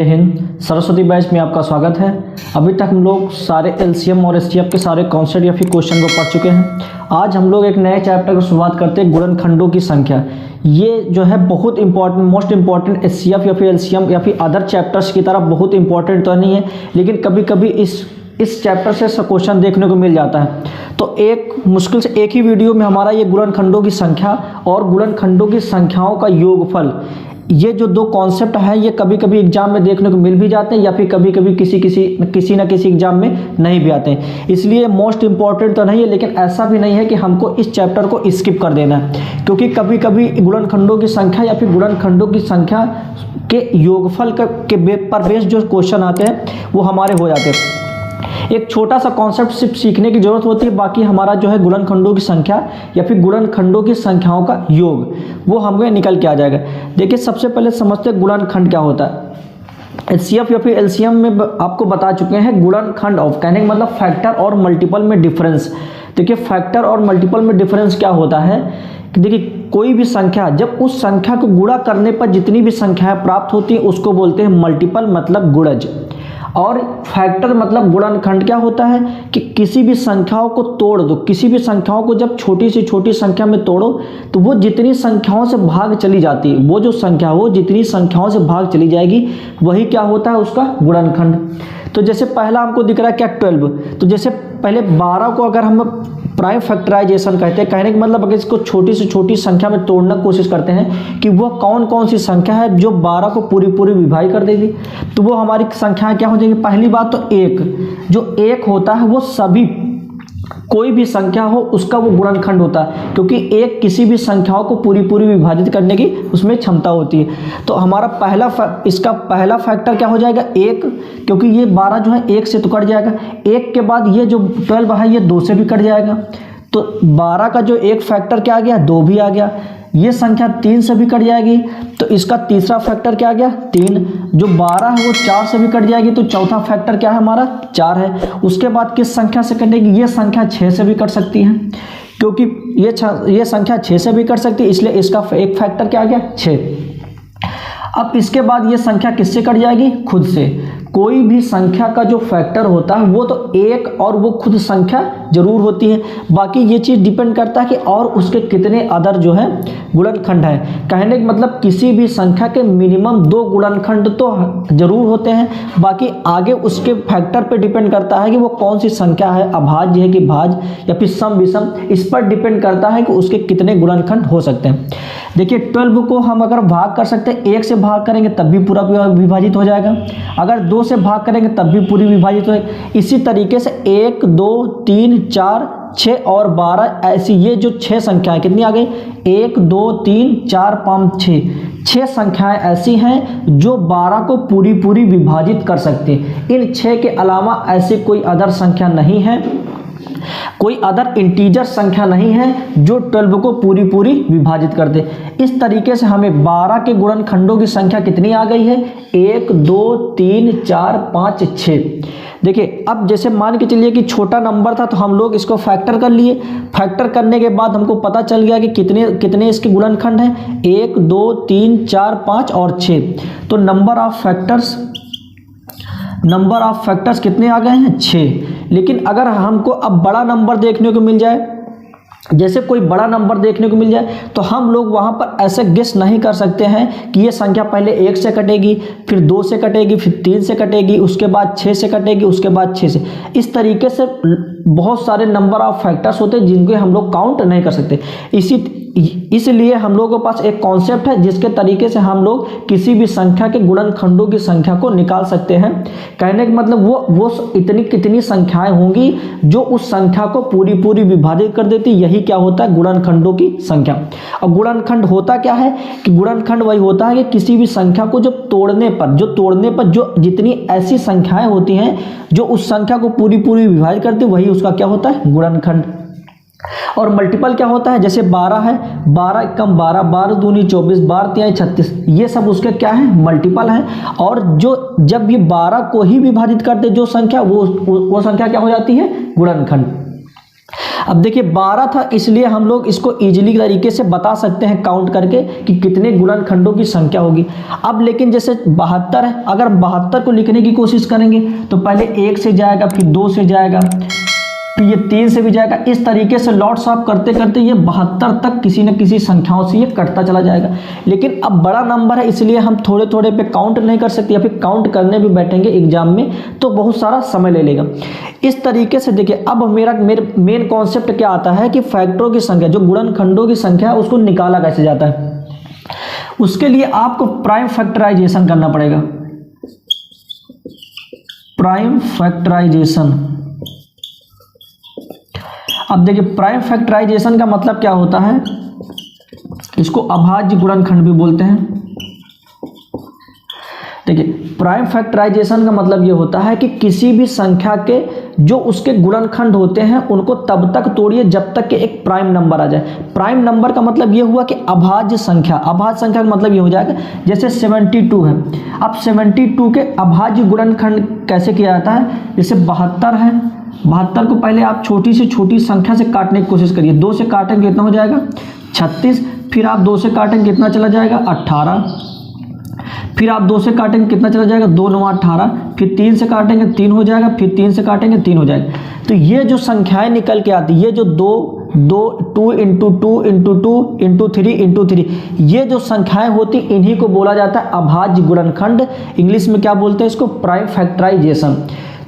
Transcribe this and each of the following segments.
Hind Saraswati batch में आपका स्वागत है। अभी तक हम लोग सारे एलसीएम और एसटीएफ के सारे कॉन्सेप्ट या फिर क्वेश्चन को पढ़ चुके हैं। आज हम लोग एक नए चैप्टर की शुरुआत करते हैं, गुणनखंडों की संख्या। ये जो है बहुत इंपॉर्टेंट, मोस्ट इंपॉर्टेंट एचसीएफ या फिर एलसीएम या फिर अदर चैप्टर्स की तरह बहुत इंपॉर्टेंट तो नहीं है, लेकिन कभी कभी इस चैप्टर से क्वेश्चन देखने को मिल जाता है। तो एक मुश्किल से एक ही वीडियो में हमारा ये गुणनखंडों की संख्या और गुणनखंडों की संख्याओं का योगफल, ये जो दो कॉन्सेप्ट है ये कभी कभी एग्जाम में देखने को मिल भी जाते हैं या फिर कभी कभी किसी ना किसी एग्जाम में नहीं भी आते हैं। इसलिए मोस्ट इंपॉर्टेंट तो नहीं है, लेकिन ऐसा भी नहीं है कि हमको इस चैप्टर को स्किप कर देना है, क्योंकि कभी कभी गुणनखंडों की संख्या या फिर गुणनखंडों की संख्या के योगफल के पर बेस जो क्वेश्चन आते हैं वो हमारे हो जाते हैं। एक छोटा सा कॉन्सेप्ट सिर्फ सीखने की जरूरत होती है, बाकी हमारा जो है गुणनखंडों की संख्या या फिर गुणनखंडों की संख्याओं का योग वो हमें निकल के आ जाएगा। देखिए, सबसे पहले समझते हैं गुणनखंड क्या होता है। एचसीएफ या फिर एलसीएम में आपको बता चुके हैं गुणनखंड ऑफ, कहने का मतलब फैक्टर और मल्टीपल में डिफरेंस। देखिए, फैक्टर और मल्टीपल में डिफरेंस क्या होता है कि देखिए, कोई भी संख्या जब उस संख्या को गुणा करने पर जितनी भी संख्याएं प्राप्त होती है उसको बोलते हैं मल्टीपल, मतलब गुणज। और फैक्टर मतलब गुणनखंड क्या होता है कि किसी भी संख्याओं को तोड़ दो, किसी भी संख्याओं को जब छोटी से छोटी संख्या में तोड़ो तो वो जितनी संख्याओं से भाग चली जाती है, वो जो संख्या हो जितनी संख्याओं से भाग चली जाएगी वही क्या होता है उसका गुणनखंड। तो जैसे पहला हमको दिख रहा है क्या 12, तो जैसे पहले 12 को अगर हम प्राइम फैक्टराइजेशन कहते हैं, कहने का मतलब अगर इसको छोटी से छोटी संख्या में तोड़ने की कोशिश करते हैं कि वो कौन कौन सी संख्या है जो 12 को पूरी विभाजित कर देगी, तो वो हमारी संख्या क्या हो जाएगी। पहली बात तो 1, जो 1 होता है वो सभी कोई भी संख्या हो उसका वो गुणनखंड होता है, क्योंकि 1 किसी भी संख्याओं को पूरी विभाजित करने की उसमें क्षमता होती है। तो हमारा इसका पहला फैक्टर क्या हो जाएगा 1, क्योंकि ये 12 जो है 1 से तो कट जाएगा। 1 के बाद ये जो 12 है ये 2 से भी कट जाएगा, तो 12 का जो एक फैक्टर क्या आ गया 2 भी आ गया। ये संख्या 3 से भी कट जाएगी, तो इसका तीसरा फैक्टर क्या आ गया 3। जो 12 है वो 4 से भी कट जाएगी, तो चौथा फैक्टर क्या है हमारा 4 है। उसके बाद किस संख्या से कटेगी, ये संख्या 6 से भी कट सकती है, क्योंकि ये संख्या 6 से भी कट सकती है, इसलिए इसका एक फैक्टर क्या आ गया 6। अब इसके बाद ये संख्या किससे कट जाएगी, खुद से। कोई भी संख्या का जो फैक्टर होता है वो तो 1 और वो खुद संख्या जरूर होती है, बाकी ये चीज़ डिपेंड करता है कि और उसके कितने अदर जो है गुणनखंड है। कहने का मतलब किसी भी संख्या के मिनिमम 2 गुणनखंड तो जरूर होते हैं, बाकी आगे उसके फैक्टर पे डिपेंड करता है कि वो कौन सी संख्या है, अभाज्य है कि भाज्य या फिर सम विषम, इस पर डिपेंड करता है कि उसके कितने गुणनखंड हो सकते हैं। देखिए, 12 को हम अगर भाग कर सकते हैं, 1 से भाग करेंगे तब भी पूरा विभाजित हो जाएगा, अगर 2 से भाग करेंगे तब भी पूरी विभाजित हो जाएगी। इसी तरीके से 1 2 3 4 6 और 12, ऐसी ये जो 6 संख्याएं कितनी आ गई 1 2 3 4 5 6 संख्याएं ऐसी हैं जो 12 को पूरी विभाजित कर सकती हैं। इन 6 के अलावा ऐसी कोई अदर संख्या नहीं है, कोई अदर इंटीजर संख्या नहीं है जो 12 को पूरी विभाजित कर दे। इस तरीके से हमें 12 के गुणनखंडों की संख्या कितनी आ गई है 1 2 3 4 5 6। देखिए, अब जैसे मान के चलिए कि छोटा नंबर था तो हम लोग इसको फैक्टर कर लिए, फैक्टर करने के बाद हमको पता चल गया कि कितने इसके गुणनखंड हैं 1 2 3 4 5 और 6। तो नंबर ऑफ फैक्टर्स कितने आ गए हैं 6। लेकिन अगर हमको अब बड़ा नंबर देखने को मिल जाए, जैसे कोई बड़ा नंबर देखने को मिल जाए, तो हम लोग वहाँ पर ऐसे गेस नहीं कर सकते हैं कि ये संख्या पहले 1 से कटेगी, फिर 2 से कटेगी, फिर 3 से कटेगी, उसके बाद 6 से कटेगी, उसके बाद 6 से। इस तरीके से बहुत सारे नंबर ऑफ फैक्टर्स होते हैं जिनको हम लोग काउंट नहीं कर सकते। इसलिए हम लोगों के पास एक कॉन्सेप्ट है जिसके तरीके से हम लोग किसी भी संख्या के गुणनखंडों की संख्या को निकाल सकते हैं। कहने का मतलब वो कितनी संख्याएं होंगी जो उस संख्या को पूरी विभाजित कर देती, यही क्या होता है गुणनखंडों की संख्या। और गुणनखंड होता क्या है कि गुणनखंड वही होता है कि किसी भी संख्या को जब तोड़ने पर जो जितनी ऐसी संख्याएं होती हैं जो उस संख्या को पूरी विभाजित करती, वही उसका क्या होता है गुणनखंड। और मल्टीपल क्या होता है, जैसे 12 है, 12 कम 12, 12 दूनी 24, 12 तिहाई 36, ये सब उसके क्या है मल्टीपल है। और जो जब ये 12 को ही विभाजित करते जो संख्या, वो संख्या क्या हो जाती है गुणनखंड। अब देखिए 12 था, इसलिए हम लोग इसको इजीली तरीके से बता सकते हैं काउंट करके कि कितने गुणनखंडों की संख्या होगी। अब लेकिन जैसे 72 है, अगर 72 को लिखने की कोशिश करेंगे तो पहले 1 से जाएगा, फिर 2 से जाएगा, फिर ये 3 से भी जाएगा। इस तरीके से लॉट्स ऑफ करते करते ये 72 तक किसी न किसी संख्याओं से ये कटता चला जाएगा। लेकिन अब बड़ा नंबर है, इसलिए हम थोड़े थोड़े पे काउंट नहीं कर सकते, या फिर काउंट करने भी बैठेंगे एग्जाम में तो बहुत सारा समय ले लेगा। इस तरीके से देखिए, अब मेरे मेन कॉन्सेप्ट क्या आता है कि फैक्टरों की संख्या, जो गुणनखंडों की संख्या है, उसको निकाला कैसे जाता है। उसके लिए आपको प्राइम फैक्टराइजेशन करना पड़ेगा। प्राइम फैक्टराइजेशन, अब देखिए प्राइम फैक्टराइजेशन का मतलब क्या होता है, इसको अभाज्य गुणनखंड भी बोलते हैं। देखिए प्राइम फैक्टराइजेशन का मतलब ये होता है कि किसी भी संख्या के जो उसके गुणनखंड होते हैं उनको तब तक तोड़िए जब तक कि एक प्राइम नंबर आ जाए। प्राइम नंबर का मतलब ये हुआ कि अभाज्य संख्या। अभाज्य संख्या का मतलब ये हो जाएगा, जैसे 72 है, अब 72 के अभाज्य गुणनखंड कैसे किया जाता है। जैसे 72 है, 72 को पहले आप छोटी से छोटी संख्या से काटने की कोशिश करिए। 2 से काटेंगे कितना हो जाएगा 36, फिर आप 2 से काटेंगे कितना चला जाएगा 18, फिर आप 2 से काटेंगे कितना चला जाएगा 2 9 18, फिर 3 से काटेंगे 3 हो जाएगा, फिर 3 से काटेंगे 3 हो जाएगा। तो ये जो संख्याएं निकल के आती है, ये जो 2 इंटू 2 इंटू 2 इंटू 3 इंटू 3, ये जो संख्याएं होती इन्हीं को बोला जाता है अभाज्य गुणनखंड। इंग्लिश में क्या बोलते हैं इसको, प्राइम फैक्टराइजेशन।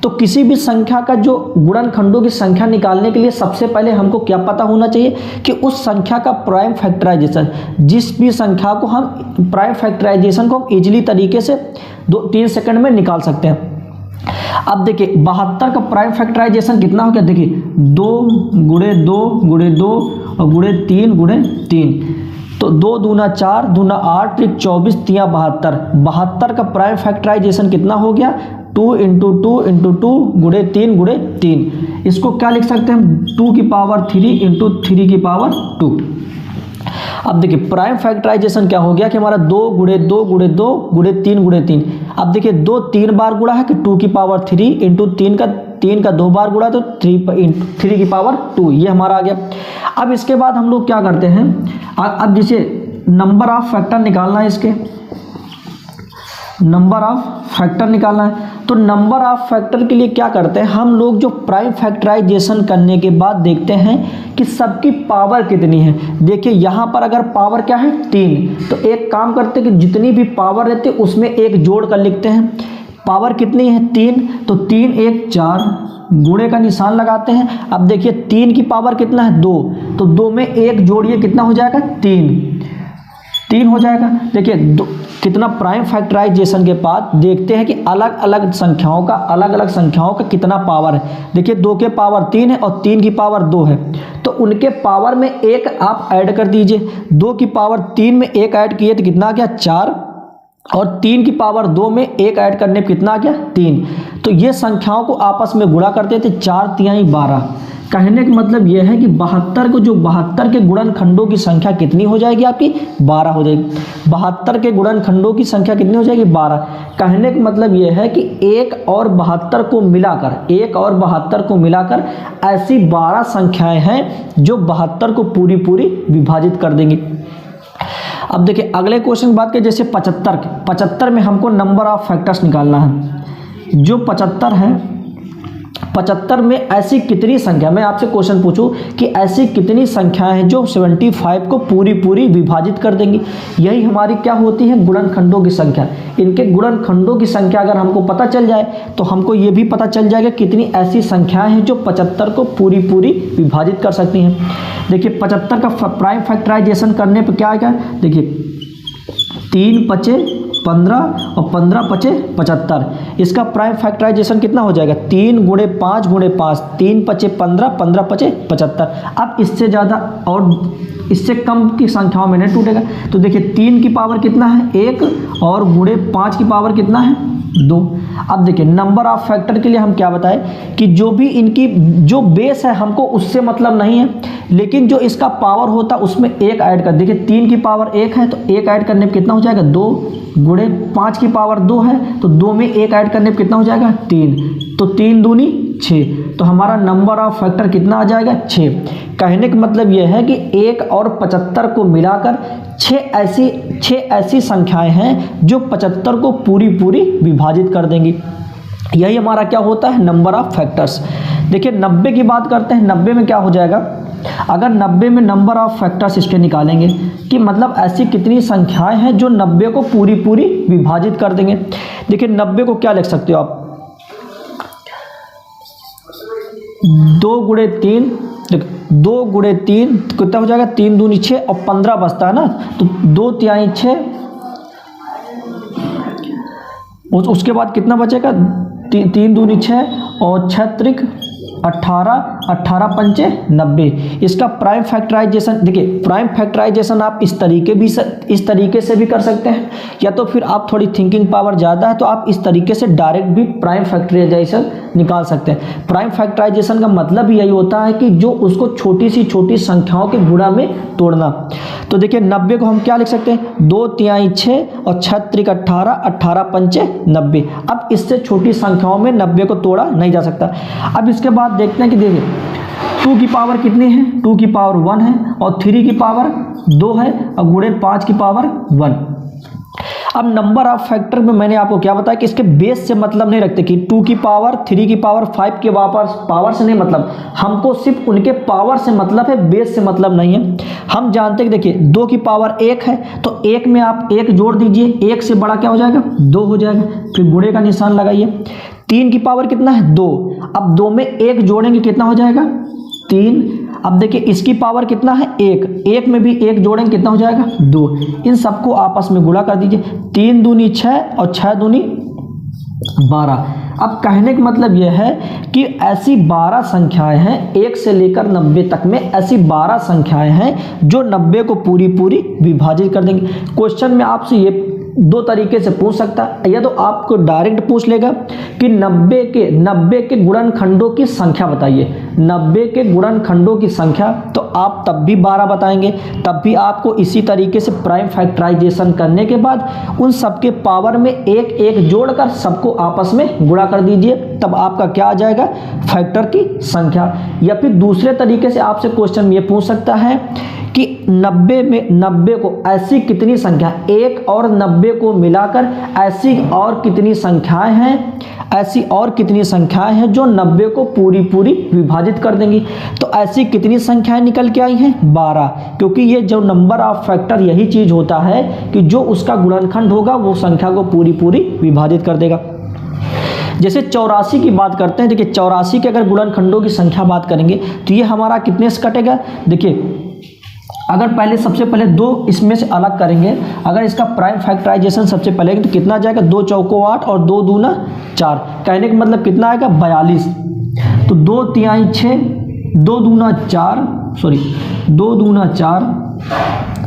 तो किसी भी संख्या का जो गुणनखंडों की संख्या निकालने के लिए सबसे पहले हमको क्या पता होना चाहिए कि उस संख्या का प्राइम फैक्टराइजेशन। जिस भी संख्या को हम प्राइम फैक्टराइजेशन को हम इजीली तरीके से 2-3 सेकंड में निकाल सकते हैं। अब देखिए 72 का प्राइम फैक्टराइजेशन कितना हो गया, देखिए 2 गुणे 2 गुणे 2 और गुणे 3 गुणे 3, तो 2 दूना 4 दूना 8 त्रिक 24 तिया 72। 72 का प्राइम फैक्टराइजेशन कितना हो गया 2 इंटू 2 इंटू 2 गुणे 3 गुणे 3। इसको क्या लिख सकते हैं हम, 2 की पावर 3 इंटू 3 की पावर 2। अब देखिए प्राइम फैक्टराइजेशन क्या हो गया कि हमारा 2 गुणे 2 गुणे 2 गुणे 3 गुणे 3। अब देखिए 2 3 बार गुणा है कि 2 की पावर 3 इंटू 3 का 2 बार गुणा तो 3 की पावर 2, ये हमारा आ गया। अब इसके बाद हम लोग क्या करते हैं, अब जैसे नंबर ऑफ फैक्टर निकालना है, इसके नंबर ऑफ फैक्टर निकालना है, तो नंबर ऑफ फैक्टर के लिए क्या करते हैं हम लोग, जो प्राइम फैक्टराइजेशन करने के बाद देखते हैं कि सबकी पावर कितनी है। देखिए यहाँ पर अगर पावर क्या है 3, तो एक काम करते हैं कि जितनी भी पावर रहती है उसमें एक जोड़ कर लिखते हैं। पावर कितनी है 3, तो 3 1 4, गुणे का निशान लगाते हैं। अब देखिए 3 की पावर कितना है 2, तो 2 में 1 जोड़िए कितना हो जाएगा 3 हो जाएगा। देखिए कितना प्राइम फैक्टराइजेशन के बाद देखते हैं कि अलग अलग संख्याओं का कितना पावर है। देखिए 2 के पावर 3 है और 3 की पावर 2 है, तो उनके पावर में 1 आप ऐड कर दीजिए। 2 की पावर 3 में 1 ऐड किए तो कितना आ गया 4, और 3 की पावर 2 में 1 ऐड करने पर कितना आ गया 3। तो ये संख्याओं को आपस में गुणा करते थे, 4 तिहाई 12। कहने का मतलब यह है कि 72 के गुणनखंडों की संख्या कितनी हो जाएगी आपकी 12 हो जाएगी। 72 के गुणनखंडों की संख्या कितनी हो जाएगी 12। कहने का मतलब यह है कि 1 और 72 को मिलाकर ऐसी 12 संख्याएं हैं जो 72 को पूरी विभाजित कर देंगी। अब देखिए अगले क्वेश्चन की बात करें, जैसे 75 में हमको नंबर ऑफ फैक्टर्स निकालना है। जो 75 है, 75 में ऐसी कितनी संख्या, मैं आपसे क्वेश्चन पूछूं कि ऐसी कितनी संख्याएं हैं जो 75 को पूरी विभाजित कर देंगी। यही हमारी क्या होती है गुणनखंडों की संख्या। इनके गुणनखंडों की संख्या अगर हमको पता चल जाए तो हमको ये भी पता चल जाएगा कितनी ऐसी संख्याएं हैं जो 75 को पूरी विभाजित कर सकती हैं। देखिए 75 का प्राइम फैक्टराइजेशन करने पर क्या आएगा, देखिए 3 पचे 15 और 15 पचे 75। इसका प्राइम फैक्टराइजेशन कितना हो जाएगा 3 गुणे 5 गुणे 5, 3 पचे 15, 15 पचे 75। अब इससे ज़्यादा और इससे कम की संख्याओं में नहीं टूटेगा। तो देखिए 3 की पावर कितना है 1 और गुणे 5 की पावर कितना है 2। अब देखिए नंबर ऑफ फैक्टर के लिए हम क्या बताएं कि जो भी इनकी जो बेस है हमको उससे मतलब नहीं है, लेकिन जो इसका पावर होता है उसमें 1 ऐड कर। देखिए 3 की पावर 1 है तो 1 ऐड करने पर कितना हो जाएगा 2, गुणे 5 की पावर 2 है तो 2 में 1 ऐड करने पर कितना हो जाएगा 3, तो 3 दूनी 6। तो तो हमारा नंबर ऑफ फैक्टर कितना आ जाएगा 6। कहने का मतलब यह है कि 1 और 75 को मिलाकर 6 ऐसी संख्याएं हैं जो 75 को पूरी विभाजित कर देंगी। यही हमारा क्या होता है नंबर ऑफ फैक्टर्स। देखिए 90 की बात करते हैं। 90 में क्या हो जाएगा, अगर 90 में नंबर ऑफ फैक्टर्स इसके निकालेंगे कि मतलब ऐसी कितनी संख्याएं हैं जो 90 को पूरी विभाजित कर देंगे। देखिए 90 को क्या लिख सकते हो आप, 2 गुणे 3, 2 गुणे 3 कितना हो जाएगा, 3 दूनी 6 और 15 बचता है ना, तो 2 तिहाई 6, उसके बाद कितना बचेगा, 3 दूनी 6 और 6 त्रिक 18, 18 पंचे 90। इसका प्राइम फैक्टराइजेशन, देखिए प्राइम फैक्टराइजेशन आप इस तरीके से भी कर सकते हैं, या तो फिर आप थोड़ी थिंकिंग पावर ज़्यादा है तो आप इस तरीके से डायरेक्ट भी प्राइम फैक्टराइजेशन निकाल सकते हैं। प्राइम फैक्टराइजेशन का मतलब यही होता है कि जो उसको छोटी सी छोटी संख्याओं के गुणा में तोड़ना। तो देखिए 90 को हम क्या लिख सकते हैं, 2 तिहाई 6 और 6 त्रिक 18, 18 पंचे 90। अब इससे छोटी संख्याओं में 90 को तोड़ा नहीं जा सकता। अब इसके बाद देखते हैं कि देखिए 2 की पावर कितनी है, 2 की पावर 1 है और 3 की पावर 2 है और गुणे 5 की पावर 1। अब नंबर ऑफ फैक्टर में मैंने आपको क्या बताया कि इसके बेस से मतलब नहीं रखते कि 2 की पावर 3 की पावर 5 के पावर से नहीं मतलब, हमको सिर्फ उनके पावर से मतलब है, बेस से मतलब नहीं है। हम जानते हैं कि देखिए 2 की पावर 1 है तो 1 में आप 1 जोड़ दीजिए, 1 से बड़ा क्या हो जाएगा 2 हो जाएगा, फिर गुणे का निशान लगाइए। 3 की पावर कितना है 2, अब 2 में 1 जोड़ेंगे कितना हो जाएगा 3। अब देखिए इसकी पावर कितना है 1, 1 में भी 1 जोड़ेंगे कितना हो जाएगा 2। इन सबको आपस में गुणा कर दीजिए, 3 दूनी 6 और 6 दूनी 12। अब कहने का मतलब यह है कि ऐसी 12 संख्याएं हैं, 1 से लेकर 90 तक में ऐसी 12 संख्याएं हैं जो 90 को पूरी विभाजित कर देंगे। क्वेश्चन में आपसे ये 2 तरीके से पूछ सकता है, या तो आपको डायरेक्ट पूछ लेगा कि 90 के गुणनखंडों की संख्या बताइए, 90 के गुणनखंडों की संख्या, तो आप तब भी 12 बताएंगे। तब भी आपको इसी तरीके से प्राइम फैक्टराइजेशन करने के बाद उन सबके पावर में 1 जोड़कर सबको आपस में गुणा कर दीजिए, तब आपका क्या आ जाएगा फैक्टर की संख्या। या फिर दूसरे तरीके से आपसे क्वेश्चन में ये पूछ सकता है कि 90 को ऐसी कितनी संख्या, 1 और 90 को मिलाकर ऐसी और कितनी संख्याएं हैं जो 90 को पूरी विभाजित कर देंगी। तो ऐसी कितनी संख्याएं निकल के आई हैं 12, क्योंकि ये जो नंबर ऑफ फैक्टर यही चीज होता है कि जो उसका गुणनखंड होगा वो संख्या को पूरी विभाजित कर देगा। जैसे 84 की बात करते हैं, देखिए 84 के अगर गुणनखंडों की संख्या बात करेंगे तो ये हमारा कितने से कटेगा। देखिए अगर सबसे पहले 2 इसमें से अलग करेंगे, अगर इसका प्राइम फैक्टराइजेशन सबसे पहले तो कितना आ जाएगा, 2 चौको 8 और 2 दूना 4। कहने का मतलब कितना आएगा 42। तो 2 तिहाई 6, 2 दूना 4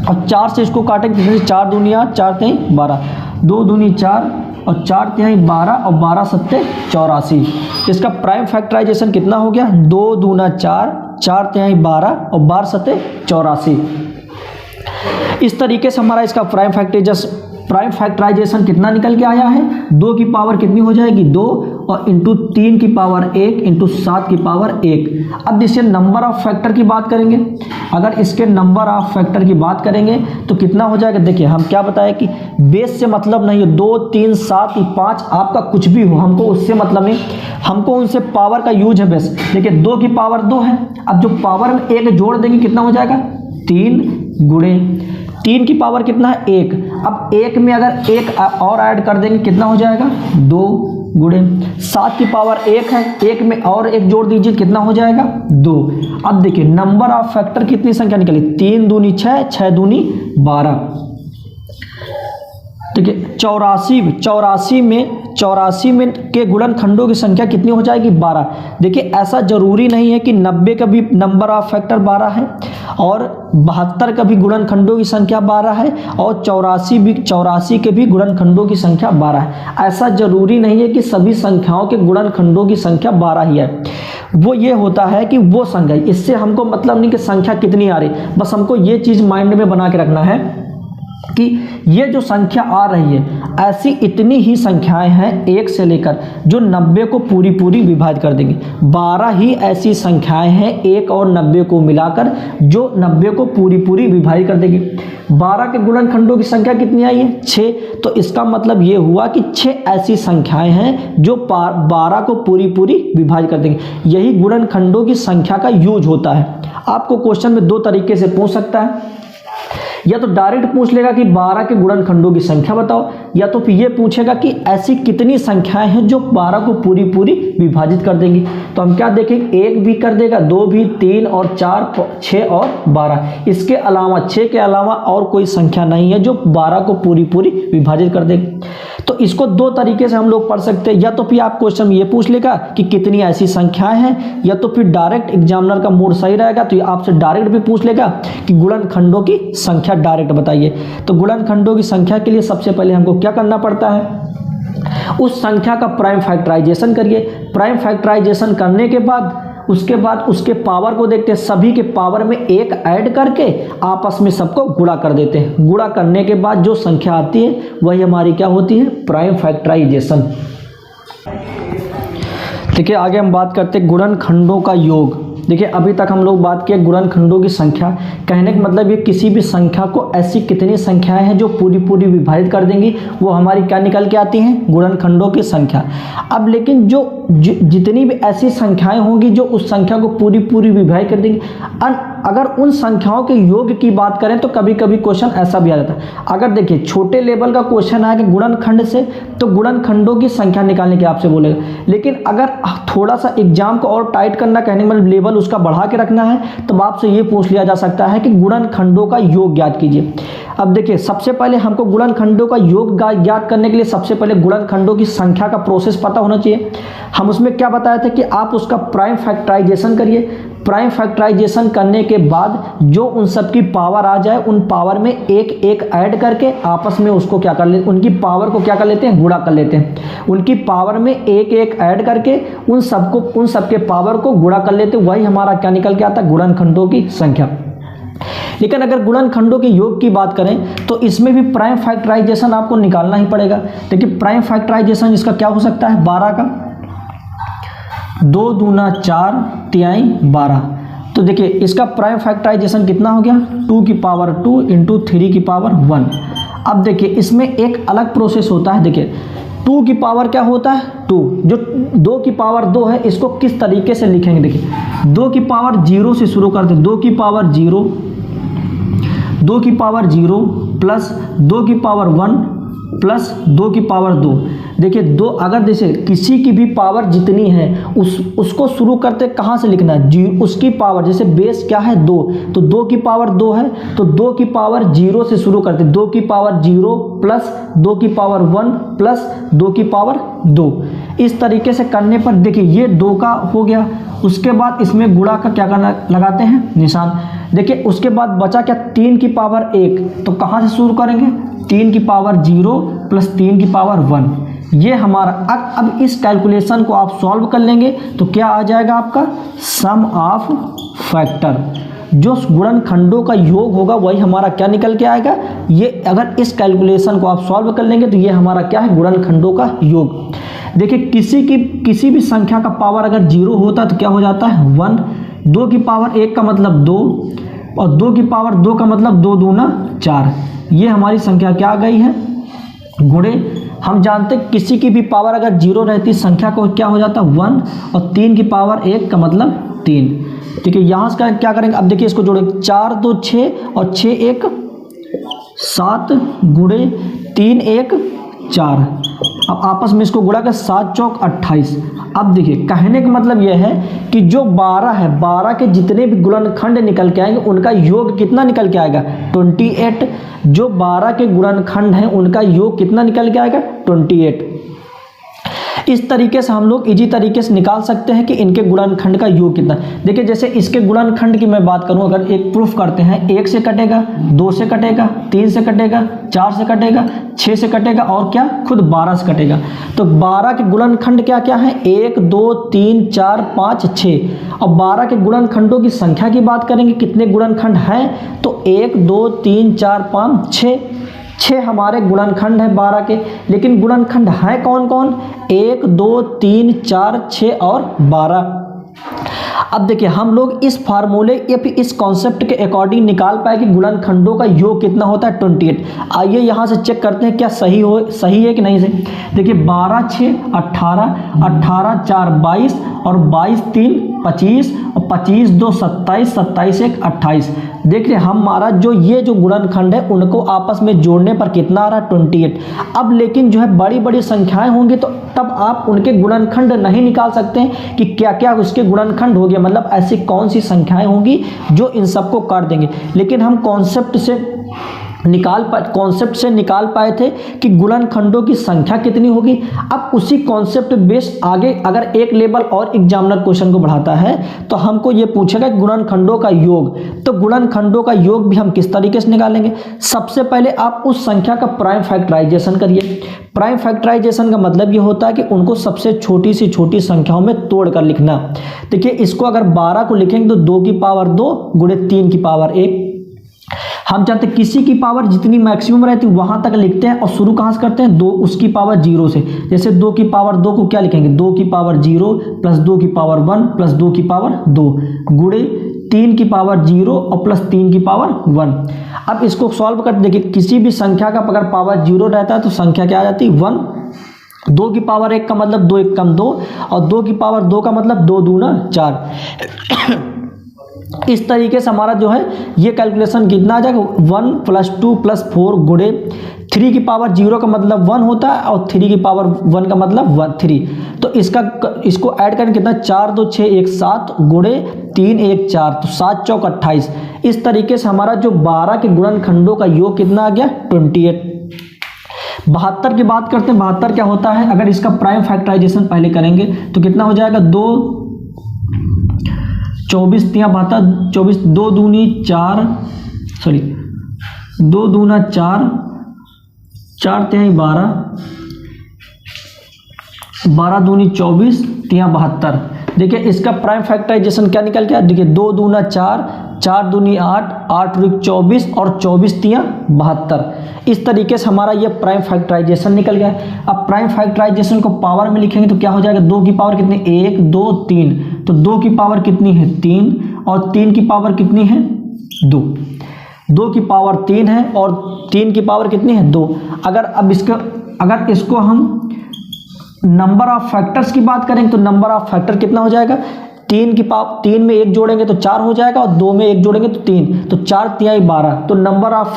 और 4 से इसको काटेंगे, 4 दूनी 8, 4 तिहाई 12, 2 दूनी 4 और 4 तिहाई 12 और 12 सत्ते 84। इसका प्राइम फैक्टराइजेशन कितना हो गया, 2 दूना 4, 4 तिहाई 12 और 12 सत्ते 84। इस तरीके से हमारा इसका प्राइम फैक्टराइजेशन कितना निकल के आया है, 2 की पावर कितनी हो जाएगी 2 और इंटू 3 की पावर 1 इंटू 7 की पावर 1। अब इससे नंबर ऑफ फैक्टर की बात करेंगे, अगर इसके नंबर ऑफ फैक्टर की बात करेंगे तो कितना हो जाएगा। देखिए हम क्या बताए कि बेस से मतलब नहीं है, 2, 3, 7, 5 आपका कुछ भी हो, हमको उससे मतलब नहीं, हमको उनसे पावर का यूज है बेस। देखिए 2 की पावर 2 है, अब जो पावर में 1 जोड़ देंगे कितना हो जाएगा 3 गुणे 3 की पावर कितना है 1। अब 1 में अगर 1 और ऐड कर देंगे कितना हो जाएगा 2 गुणे 7 की पावर 1 है, 1 में और 1 जोड़ दीजिए कितना हो जाएगा 2। अब देखिए नंबर ऑफ फैक्टर कितनी संख्या निकली, 3 दूनी 6, 6 दूनी 12। देखिए 84 में के गुणनखंडों की संख्या कितनी हो जाएगी 12। देखिए ऐसा जरूरी नहीं है कि 90 का भी नंबर ऑफ फैक्टर 12 है और 72 का भी गुणनखंडों की संख्या 12 है और 84 के भी गुणनखंडों की संख्या 12 है। ऐसा जरूरी नहीं है कि सभी संख्याओं के गुणनखंडों की संख्या 12 ही है। वो ये होता है कि वो संख्या, इससे हमको मतलब नहीं कि संख्या कितनी आ रही, बस हमको ये चीज़ माइंड में बना के रखना है कि ये जो संख्या आ रही है ऐसी इतनी ही संख्याएं हैं 1 से लेकर जो 90 को पूरी पूरी विभाजित कर देंगी। 12 ही ऐसी संख्याएं हैं 1 और 90 को मिलाकर जो 90 को पूरी पूरी विभाजित कर देगी। 12 के गुणनखंडों की संख्या कितनी आई है? 6। तो इसका मतलब ये हुआ कि 6 ऐसी संख्याएं हैं जो 12 को पूरी पूरी विभाजित कर देंगी। यही गुणनखंडों की संख्या का यूज होता है। आपको क्वेश्चन में 2 तरीके से पूछ सकता है, या तो डायरेक्ट पूछ लेगा कि 12 के गुणनखंडों की संख्या बताओ, या तो फिर ये पूछेगा कि ऐसी कितनी संख्याएं हैं जो 12 को पूरी पूरी विभाजित कर देंगी। तो हम क्या देखेंगे, 1 भी कर देगा, 2 भी, 3 और 4, 6 और 12। इसके अलावा 6 के अलावा और कोई संख्या नहीं है जो 12 को पूरी पूरी विभाजित कर देगी। तो इसको 2 तरीके से हम लोग पढ़ सकते हैं, या तो फिर आप क्वेश्चन में ये पूछ लेगा कि कितनी ऐसी संख्याएं हैं, या तो फिर डायरेक्ट एग्जामिनर का मोड सही रहेगा तो ये आपसे डायरेक्ट भी पूछ लेगा कि गुणनखंडों की संख्या डायरेक्ट बताइए। तो गुणनखंडों की संख्या के लिए सबसे पहले हमको क्या करना पड़ता है, उस संख्या का प्राइम फैक्टराइजेशन करिए। प्राइम फैक्टराइजेशन करने के बाद उसके पावर को देखते हैं, सभी के पावर में 1 ऐड करके आपस में सबको गुणा कर देते हैं। गुणा करने के बाद जो संख्या आती है वही हमारी क्या होती है, प्राइम फैक्टराइजेशन। देखिए आगे हम बात करते हैं गुणनखंडों का योग। देखिए अभी तक हम लोग बात किए गुणनखंडों की संख्या। कहने का मतलब ये किसी भी संख्या को ऐसी कितनी संख्याएं हैं जो पूरी पूरी विभाजित कर देंगी, वो हमारी क्या निकल के आती हैं, गुणनखंडों की संख्या। अब लेकिन जितनी भी ऐसी संख्याएं होंगी जो उस संख्या को पूरी पूरी विभाजित कर देंगी, अगर उन संख्याओं के योग की बात करें तो कभी कभी क्वेश्चन ऐसा भी आ जाता है। अगर देखिए छोटे लेवल का क्वेश्चन आएगा गुणनखंड से तो गुणनखंडों की संख्या निकालने की आपसे बोलेगा, लेकिन अगर थोड़ा सा एग्जाम को और टाइट करना, कहने का मतलब लेवल उसका बढ़ा के रखना है, तो आपसे ये पूछ लिया जा सकता है कि गुणनखंडों का योग ज्ञात कीजिए। अब देखिए सबसे पहले हमको गुणनखंडों का योग ज्ञात करने के लिए सबसे पहले गुणनखंडों की संख्या का प्रोसेस पता होना चाहिए। हम उसमें क्या बताए थे कि आप उसका प्राइम फैक्टराइजेशन करिए। प्राइम फैक्टराइजेशन करने के बाद जो उन सब की पावर आ जाए उन पावर में 1 ऐड करके आपस में उसको क्या कर लेते, उनकी पावर को क्या कर लेते हैं, गुणा कर लेते हैं। उनकी पावर में 1 ऐड करके उन सबके पावर को गुणा कर लेते हैं। वही हमारा क्या निकल के आता है, गुणनखंडों की संख्या। लेकिन अगर गुणनखंडों के योग की बात करें तो इसमें भी प्राइम फैक्टराइजेशन आपको निकालना ही पड़ेगा। देखिए प्राइम फैक्टराइजेशन इसका क्या हो सकता है, 12 का 2 दूना 4 तिहाई 12। तो देखिए इसका प्राइम फैक्टराइजेशन कितना हो गया, 2 की पावर 2 इंटू 3 की पावर 1। अब देखिए इसमें एक अलग प्रोसेस होता है। देखिए 2 की पावर क्या होता है, 2, जो 2 की पावर 2 है इसको किस तरीके से लिखेंगे। देखिए 2 की पावर 0 से शुरू करते हैं, 2 की पावर 0, 2 की पावर 0 प्लस 2 की पावर 1 प्लस 2 की पावर 2। देखिए 2, अगर जैसे किसी की भी पावर जितनी है उसको शुरू करते कहाँ से लिखना है, उसकी पावर, जैसे बेस क्या है 2, तो 2 की पावर 2 है तो 2 की पावर 0 से शुरू करते, 2 की पावर 0 प्लस 2 की पावर 1 प्लस 2 की पावर 2। इस तरीके से करने पर देखिए ये 2 का हो गया। उसके बाद इसमें गुणा का क्या करना, लगाते हैं निशान। देखिए उसके बाद बचा क्या, 3 की पावर 1, तो कहाँ से शुरू करेंगे, 3 की पावर 0 प्लस 3 की पावर 1। ये हमारा अब इस कैलकुलेशन को आप सॉल्व कर लेंगे तो क्या आ जाएगा आपका, सम ऑफ फैक्टर। जो गुणनखंडों का योग होगा वही हमारा क्या निकल के आएगा। ये अगर इस कैलकुलेशन को आप सॉल्व कर लेंगे तो ये हमारा क्या है, गुणनखंडों का योग। देखिए किसी भी संख्या का पावर अगर 0 होता है तो क्या हो जाता है 1। 2 की पावर 1 का मतलब 2 और 2 की पावर 2 का मतलब 2 दूना 4। ये हमारी संख्या क्या आ गई है, गुणे। हम जानते हैं किसी की भी पावर अगर 0 रहती संख्या को क्या हो जाता 1 और 3 की पावर 1 का मतलब 3। ठीक है, यहाँ से क्या करेंगे, अब देखिए इसको जोड़ेंगे, 4 2 6 और 6 1 7 गुणे 3 1 4। अब आपस में इसको गुणा कर 7 चौक 28। अब देखिए कहने का मतलब यह है कि जो 12 है, 12 के जितने भी गुणनखंड निकल के आएंगे उनका योग कितना निकल के आएगा, 28। जो 12 के गुणनखंड हैं उनका योग कितना निकल के आएगा, 28। इस तरीके से हम लोग इजी तरीके से निकाल सकते हैं कि इनके गुणनखंड का योग कितना। देखिए जैसे इसके गुणनखंड की मैं बात करूं, अगर एक प्रूफ करते हैं, 1 से कटेगा, 2 से कटेगा, 3 से कटेगा, 4 से कटेगा, 6 से कटेगा और क्या खुद 12 से कटेगा। तो 12 के गुणनखंड क्या क्या है, 1 2 3 4 5 6। अब 12 के गुणनखंडों की संख्या की बात करेंगे, कितने गुणनखंड हैं, तो 1 2 3 4 5 6। 6 हमारे गुणनखंड है 12 के, लेकिन गुणनखंड हैं कौन कौन? 1 2 3 4 6 और 12। अब देखिए हम लोग इस फार्मूले या फिर इस कॉन्सेप्ट के अकॉर्डिंग निकाल पाए कि गुणनखंडों का योग कितना होता है 28। आइए यहाँ से चेक करते हैं क्या सही है कि नहीं सही। देखिए 12 6 18, 18 4 22 और 22 3 25 और 25 2 27, 27 1 28। देखिए हमारा जो ये जो गुणनखंड है उनको आपस में जोड़ने पर कितना आ रहा है 28। अब लेकिन जो है बड़ी बड़ी संख्याएं होंगी तो तब आप उनके गुणनखंड नहीं निकाल सकते हैं कि क्या क्या उसके गुणनखंड हो गए, मतलब ऐसी कौन सी संख्याएं होंगी जो इन सबको काट देंगे। लेकिन हम कॉन्सेप्ट से निकाल पाए थे कि गुणनखंडों की संख्या कितनी होगी। अब उसी कॉन्सेप्ट बेस आगे अगर एक लेवल और एग्जामिनर क्वेश्चन को बढ़ाता है तो हमको ये पूछेगा गुणनखंडों का योग। तो गुणनखंडों का योग भी हम किस तरीके से निकालेंगे? सबसे पहले आप उस संख्या का प्राइम फैक्टराइजेशन करिए। प्राइम फैक्टराइजेशन का मतलब ये होता है कि उनको सबसे छोटी से छोटी संख्याओं में तोड़कर लिखना। देखिए इसको अगर 12 को लिखेंगे तो 2 की पावर 2 गुणे 3 की पावर 1। हम चाहते हैं किसी की पावर जितनी मैक्सिमम रहती है वहां तक लिखते हैं और शुरू कहां से करते हैं? 2 उसकी पावर 0 से। जैसे 2 की पावर 2 को क्या लिखेंगे? 2 की पावर 0 प्लस 2 की पावर 1 प्लस 2 की पावर 2 गुणे 3 की पावर 0 और प्लस 3 की पावर 1। अब इसको सॉल्व करते देखिए किसी भी संख्या का अगर पावर 0 रहता है तो संख्या क्या आ जाती है 1। 2 की पावर 1 का मतलब 2 1 कम 2 और 2 की पावर 2 का मतलब 2 दूना 4। इस तरीके से हमारा जो है ये कैलकुलेशन कितना आ जाएगा 1 + 2 + 4 गुणे 3 की पावर 0 का मतलब 1 होता है और 3 की पावर 1 का मतलब 3। तो इसको ऐड करें कितना 4 2 6 1 7 गुणे 3 1 4 तो 7 चौक 28। इस तरीके से हमारा जो 12 के गुणनखंडों का योग कितना आ गया 28। 72 की बात करते हैं। 72 क्या होता है? अगर इसका प्राइम फैक्टराइजेशन पहले करेंगे तो कितना हो जाएगा 2 24 3 72 24 2 दूनी 4 सॉरी 2 दूना 4 4 3 12 12 दूनी 24 3 72। देखिए इसका प्राइम फैक्टराइजेशन क्या निकल गया? देखिए 2 दूना 4 4 दूनी 8 8 × 24 और 24 3 72। इस तरीके से हमारा ये प्राइम फैक्टराइजेशन निकल गया। अब प्राइम फैक्टराइजेशन को पावर में लिखेंगे तो क्या हो जाएगा? 2 की पावर कितनी 1 2 3 तो 2 की पावर कितनी है 3 और 3 की पावर कितनी है 2। 2 की पावर 3 है और 3 की पावर कितनी है 2। अगर इसको हम नंबर ऑफ फैक्टर्स की बात करेंगे तो नंबर ऑफ फैक्टर कितना हो जाएगा? 3 में 1 जोड़ेंगे तो 4 हो जाएगा और 2 में 1 जोड़ेंगे तो 3 तो 4 3 12। तो नंबर ऑफ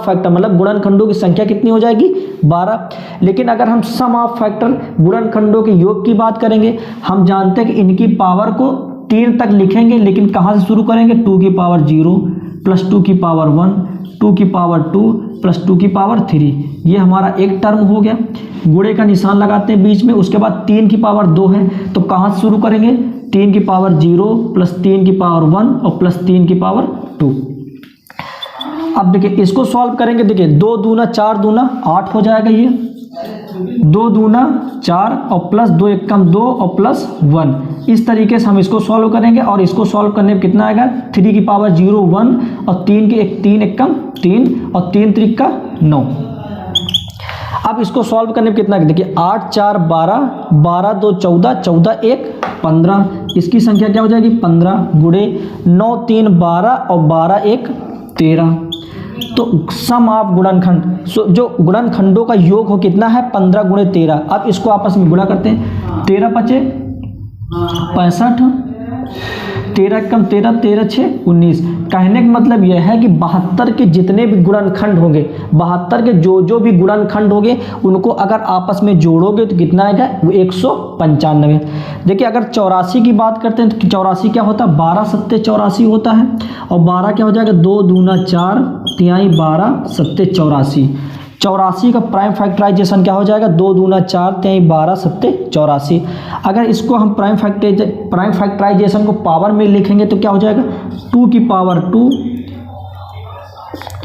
फैक्टर मतलब गुणनखंडों की संख्या कितनी हो जाएगी 12। लेकिन अगर हम सम ऑफ फैक्टर गुणनखंडों के योग की बात करेंगे हम जानते हैं कि इनकी पावर को 3 तक लिखेंगे, लेकिन कहाँ से शुरू करेंगे? 2 की पावर 0 प्लस 2 की पावर 1 2 की पावर 2 प्लस 2 की पावर 3। ये हमारा एक टर्म हो गया। गुणे का निशान लगाते हैं बीच में। उसके बाद 3 की पावर 2 है तो कहाँ से शुरू करेंगे? 3 की पावर 0 प्लस 3 की पावर 1 और प्लस 3 की पावर 2। अब देखिए इसको सॉल्व करेंगे। देखिए 2 दूना 4 दूना 8 हो जाएगा। ये 2 दूना 4 और प्लस 2 1 कम 2 और प्लस 1। इस तरीके से हम इसको सॉल्व करेंगे और इसको सॉल्व करने में कितना आएगा 3 की पावर 0 1 और 3 1 कम 3 और 3 3 का 9। अब इसको सॉल्व करने में कितना देखिए 8 4 12 12 2 14 14 1 15। इसकी संख्या क्या हो जाएगी 15 गुणे 9 3 12 और 12 1 13। तो सम ऑफ गुणनखंड जो गुणनखंडों का योग हो कितना है 15 गुणे 13। अब इसको आपस में गुणा करते हैं 13 × 5 = 65 13 कम 13 13 6 19। कहने का मतलब यह है कि 72 के जितने भी गुणनखंड होंगे 72 के जो भी गुणनखंड होंगे उनको अगर आपस में जोड़ोगे तो कितना आएगा 195। देखिए अगर 84 की बात करते हैं तो 84 क्या होता है 12 7 84 होता है और 12 क्या हो जाएगा 2 दूना 4 3 12 7 84। 84 का प्राइम फैक्टराइजेशन क्या हो जाएगा 2 दूना 4 3 12 7 84। अगर इसको हम प्राइम फैक्टराइजेशन को पावर में लिखेंगे तो क्या हो जाएगा 2 की पावर 2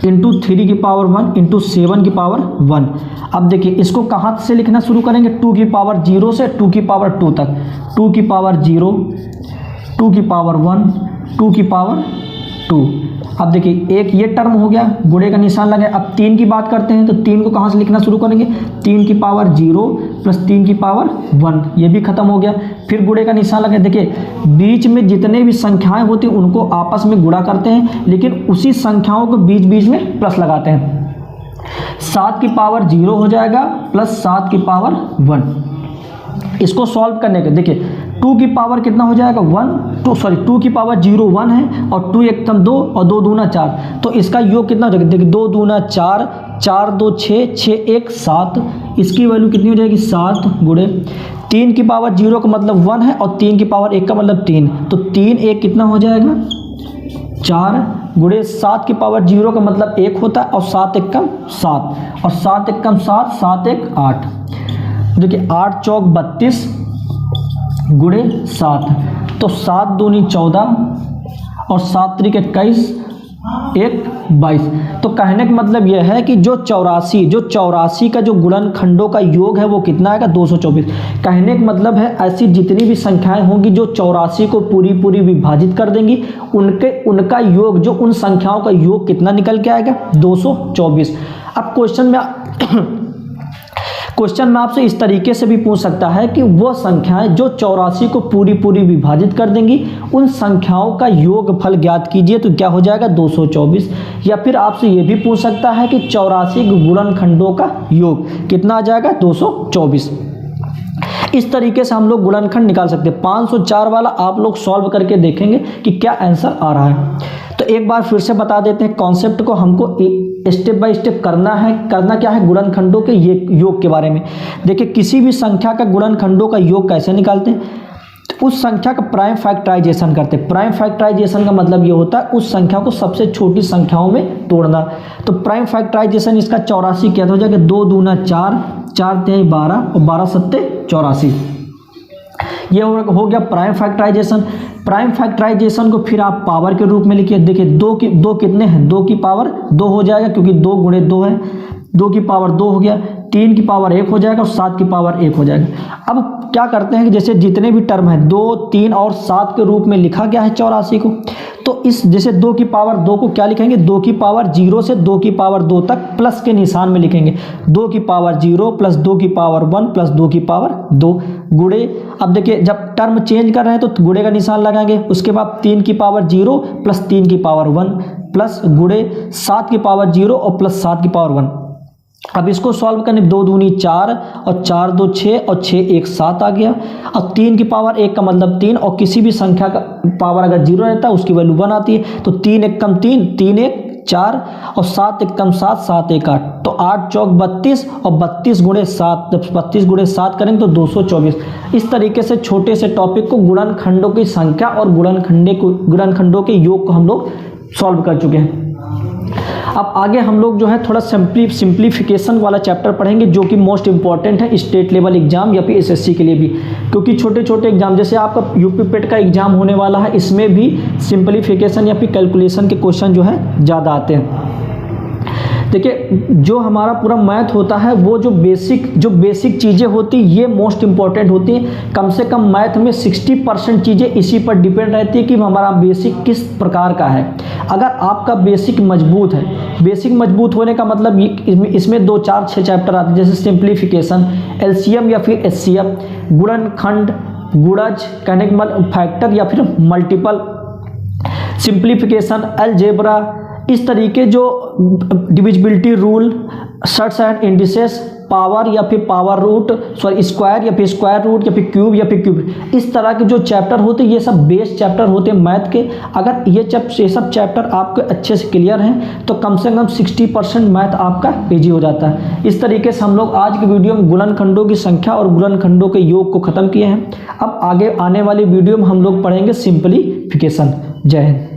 इंटू 3 की पावर 1 इंटू 7 की पावर 1। अब देखिए इसको कहाँ से लिखना शुरू करेंगे 2 की पावर 0 से 2 की पावर 2 तक। 2 की पावर 0 2 की पावर 1 2 की पावर 2। अब देखिए एक ये टर्म हो गया, गुणे का निशान लगा। अब 3 की बात करते हैं तो 3 को कहाँ से लिखना शुरू करेंगे, 3 की पावर 0 प्लस 3 की पावर 1, ये भी खत्म हो गया। फिर गुणे का निशान लगा। देखिए बीच में जितने भी संख्याएं होती हैं उनको आपस में गुणा करते हैं, लेकिन उसी संख्याओं को बीच बीच में प्लस लगाते हैं। 7 की पावर 0 हो जाएगा प्लस 7 की पावर 1। इसको सॉल्व करने के देखिए 2 की पावर कितना हो जाएगा 2 की पावर 0 1 है और 2 एकदम 2 और 2 दूना 4, तो इसका योग कितना हो जाएगा, देखिए 2 दूना 4, 4 2 6, 6 1 7, इसकी वैल्यू कितनी हो जाएगी 7 गुणे 3 की पावर 0 का मतलब 1 है और 3 की पावर 1 का मतलब 3, तो 3 1 कितना हो जाएगा 4 गुणे 7 की पावर 0 का मतलब 1 होता है और 7 1 कम 7 और 7 1 कम 7, 7 1 8। देखिए 8 चौक 32 गुणे 7, तो 7 दूनी 14 और 7 त्रिक 21, 1 22। तो कहने का मतलब यह है कि जो 84 का जो गुणनखंडों का योग है वो कितना आएगा 224। कहने का मतलब है ऐसी जितनी भी संख्याएं होंगी जो 84 को पूरी विभाजित कर देंगी, उनका योग, जो उन संख्याओं का योग कितना निकल के आएगा 224। अब क्वेश्चन में आपसे इस तरीके से भी पूछ सकता है कि वो संख्याएं जो 84 को पूरी विभाजित कर देंगी, उन संख्याओं का योगफल ज्ञात कीजिए, तो क्या हो जाएगा 224। या फिर आपसे ये भी पूछ सकता है कि 84 गुणनखंडों का योग कितना आ जाएगा 224। इस तरीके से हम लोग गुणनखंड निकाल सकते हैं। 504 वाला आप लोग सॉल्व करके देखेंगे कि क्या आंसर आ रहा है। तो एक बार फिर से बता देते हैं कॉन्सेप्ट को, हमको स्टेप बाय स्टेप करना क्या है गुणनखंडों के ये योग के बारे में। देखिए किसी भी संख्या का गुणनखंडों का योग कैसे निकालते हैं, तो उस संख्या का प्राइम फैक्टराइजेशन करते हैं। प्राइम फैक्टराइजेशन का मतलब ये होता है उस संख्या को सबसे छोटी संख्याओं में तोड़ना। तो प्राइम फैक्टराइजेशन इसका 84 क्या हो जाएगा, 2 दूना 4, 4 3 12 और 12 7 84। ये हो गया प्राइम फैक्टराइजेशन। प्राइम फैक्टराइजेशन को फिर आप पावर के रूप में लिखिए। देखिए 2 कितने हैं, 2 की पावर 2 हो जाएगा क्योंकि 2 गुणे 2 है, 2 की पावर 2 हो गया, 3 की पावर 1 हो जाएगा और 7 की पावर 1 हो जाएगा। अब क्या करते हैं कि जैसे जितने भी टर्म है 2 3 और 7 के रूप में लिखा गया है 84 को, तो इस जैसे 2 की पावर 2 को क्या लिखेंगे, 2 की पावर 0 से 2 की पावर 2 तक प्लस के निशान में लिखेंगे। 2 की पावर 0 प्लस 2 की पावर 1 प्लस 2 की पावर 2 गुणे। अब देखिए जब टर्म चेंज कर रहे हैं तो गुणे का निशान लगाएंगे। उसके बाद 3 की पावर 0 प्लस 3 की पावर 1 प्लस गुणे 7 की पावर 0 और प्लस 7 की पावर 1। अब इसको सॉल्व करने 2 दूनी 4 और 4 2 6 और 6 1 7 आ गया। अब 3 की पावर 1 का मतलब 3 और किसी भी संख्या का पावर अगर 0 रहता है उसकी वैल्यू 1 आती है। तो 3 1 कम 3, 3 1 4 और 7 1 कम 7, 7 1 8। तो 8 चौक 32 और 32 गुणे 7, जब 32 गुणे 7 करेंगे तो 224। इस तरीके से छोटे से टॉपिक को गुणनखंडों की संख्या और गुणनखंडों के योग को हम लोग सॉल्व कर चुके हैं। अब आगे हम लोग जो है थोड़ा सिंप्लीफिकेशन वाला चैप्टर पढ़ेंगे जो कि मोस्ट इंपॉर्टेंट है स्टेट लेवल एग्जाम या फिर एसएससी के लिए भी, क्योंकि छोटे छोटे एग्जाम जैसे आपका यूपी पेट का एग्जाम होने वाला है, इसमें भी सिंप्लीफिकेशन या फिर कैलकुलेशन के क्वेश्चन जो है ज़्यादा आते हैं। देखिए जो हमारा पूरा मैथ होता है वो जो बेसिक चीज़ें होती ये मोस्ट इंपॉर्टेंट होती हैं। कम से कम मैथ में 60% चीज़ें इसी पर डिपेंड रहती है कि हमारा बेसिक किस प्रकार का है। अगर आपका बेसिक मजबूत है, बेसिक मजबूत होने का मतलब इसमें 2 4 6 चैप्टर आते हैं, जैसे सिंप्लीफिकेशन, एलसीएम या फिर एचसीएफ, गुणनखंड, गुणज कहने के मतलब फैक्टर या फिर मल्टीपल, सिंप्लीफिकेशन, अलजेब्रा, इस तरीके जो divisibility rule, shirts and indices, power या फिर पावर रूट, स्क्वायर या फिर स्क्वायर रूट या फिर क्यूब या फिर क्यूब, इस तरह के जो चैप्टर होते हैं ये सब बेस चैप्टर होते हैं मैथ के। अगर ये सब चैप्टर आपके अच्छे से क्लियर हैं तो कम से कम 60% मैथ आपका इजी हो जाता है। इस तरीके से हम लोग आज की वीडियो में गुणनखंडों की संख्या और गुणनखंडों के योग को ख़त्म किए हैं। अब आगे आने वाली वीडियो में हम लोग पढ़ेंगे सिंप्लीफिकेशन। जय हिंद।